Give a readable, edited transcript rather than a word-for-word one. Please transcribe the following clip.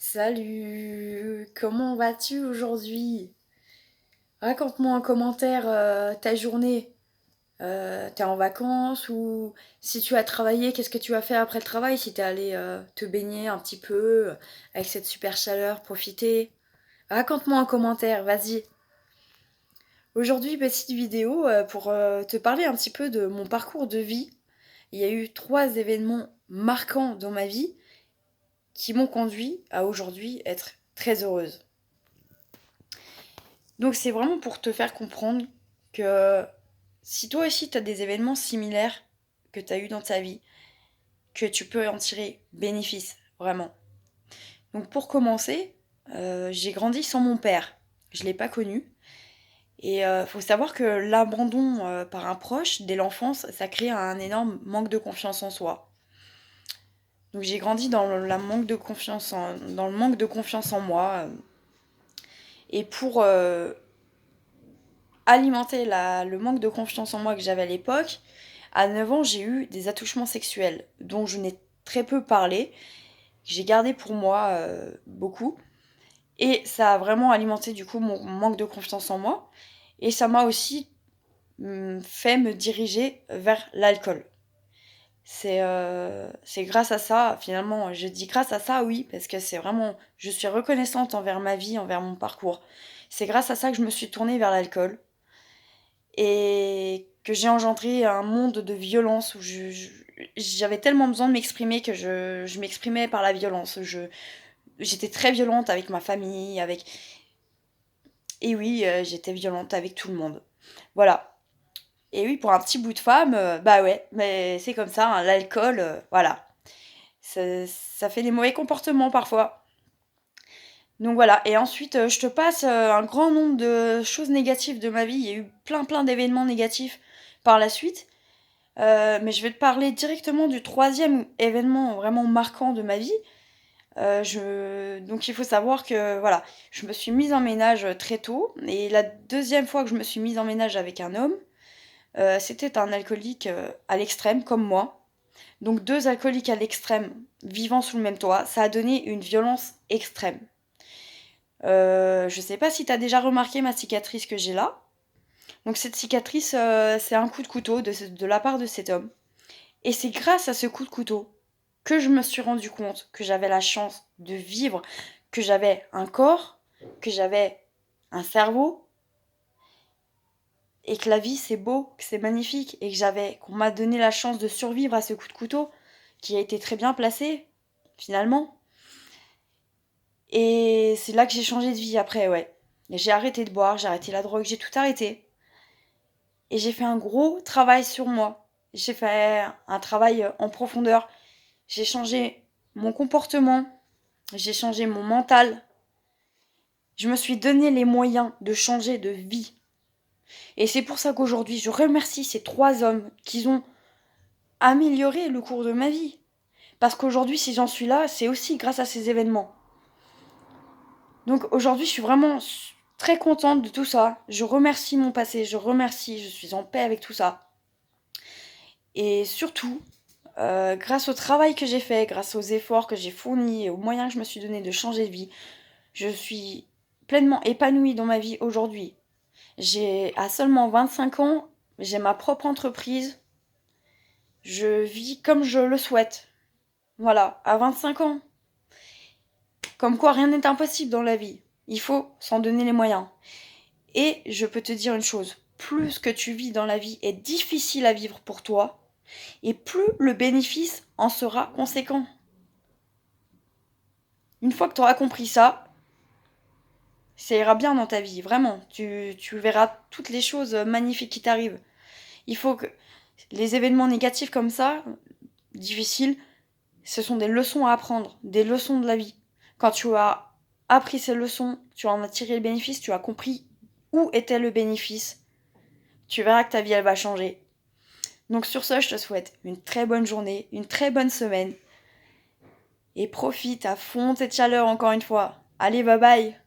Salut, comment vas-tu aujourd'hui? Raconte-moi en commentaire ta journée. T'es en vacances ou si tu as travaillé, qu'est-ce que tu as fait après le travail? Si t'es allé te baigner un petit peu avec cette super chaleur, profiter. Raconte-moi en commentaire, vas-y. Aujourd'hui, petite vidéo pour te parler un petit peu de mon parcours de vie. Il y a eu 3 événements marquants dans ma vie qui m'ont conduit à aujourd'hui être très heureuse. Donc c'est vraiment pour te faire comprendre que si toi aussi tu as des événements similaires que tu as eu dans ta vie, que tu peux en tirer bénéfice, vraiment. Donc pour commencer, j'ai grandi sans mon père. Je ne l'ai pas connu. Et faut savoir que l'abandon par un proche dès l'enfance, ça crée un énorme manque de confiance en soi. Donc j'ai grandi dans dans le manque de confiance en moi. Et pour alimenter le manque de confiance en moi que j'avais à l'époque, à 9 ans, j'ai eu des attouchements sexuels dont je n'ai très peu parlé, que j'ai gardé pour moi beaucoup. Et ça a vraiment alimenté du coup mon manque de confiance en moi. Et ça m'a aussi fait me diriger vers l'alcool. C'est grâce à ça, finalement, je dis grâce à ça, oui, parce que c'est vraiment, je suis reconnaissante envers ma vie, envers mon parcours. C'est grâce à ça que je me suis tournée vers l'alcool et que j'ai engendré un monde de violence où j'avais tellement besoin de m'exprimer que je m'exprimais par la violence. J'étais très violente avec ma famille, avec... Et oui, j'étais violente avec tout le monde. Voilà. Et oui, pour un petit bout de femme, bah ouais, mais c'est comme ça, hein, l'alcool, voilà. Ça fait des mauvais comportements parfois. Donc voilà, et ensuite je te passe un grand nombre de choses négatives de ma vie. Il y a eu plein d'événements négatifs par la suite. Mais je vais te parler directement du troisième événement vraiment marquant de ma vie. Donc il faut savoir que voilà, je me suis mise en ménage très tôt. Et la deuxième fois que je me suis mise en ménage avec un homme, c'était un alcoolique à l'extrême comme moi. Donc 2 alcooliques à l'extrême vivant sous le même toit, ça a donné une violence extrême. Je sais pas si t'as déjà remarqué ma cicatrice que j'ai là. Donc cette cicatrice, c'est un coup de couteau de la part de cet homme. Et c'est grâce à ce coup de couteau que je me suis rendu compte que j'avais la chance de vivre, que j'avais un corps, que j'avais un cerveau, et que la vie c'est beau, que c'est magnifique, et qu'on m'a donné la chance de survivre à ce coup de couteau, qui a été très bien placé, finalement. Et c'est là que j'ai changé de vie après, ouais. J'ai arrêté de boire, j'ai arrêté la drogue, j'ai tout arrêté. Et j'ai fait un gros travail sur moi. J'ai fait un travail en profondeur. J'ai changé mon comportement, j'ai changé mon mental. Je me suis donné les moyens de changer de vie. Et c'est pour ça qu'aujourd'hui, je remercie ces 3 hommes qui ont amélioré le cours de ma vie. Parce qu'aujourd'hui, si j'en suis là, c'est aussi grâce à ces événements. Donc aujourd'hui, je suis vraiment très contente de tout ça. Je remercie mon passé, je suis en paix avec tout ça. Et surtout, grâce au travail que j'ai fait, grâce aux efforts que j'ai fournis et aux moyens que je me suis donné de changer de vie, je suis pleinement épanouie dans ma vie aujourd'hui. À seulement 25 ans, j'ai ma propre entreprise. Je vis comme je le souhaite. Voilà, à 25 ans. Comme quoi, rien n'est impossible dans la vie. Il faut s'en donner les moyens. Et je peux te dire une chose, plus ce que tu vis dans la vie est difficile à vivre pour toi, et plus le bénéfice en sera conséquent. Une fois que tu auras compris ça ira bien dans ta vie, vraiment. Tu verras toutes les choses magnifiques qui t'arrivent. Il faut que les événements négatifs comme ça, difficiles, ce sont des leçons à apprendre, des leçons de la vie. Quand tu as appris ces leçons, tu en as tiré le bénéfice, tu as compris où était le bénéfice, tu verras que ta vie, elle va changer. Donc sur ce, je te souhaite une très bonne journée, une très bonne semaine. Et profite à fond de cette chaleur encore une fois. Allez, bye bye!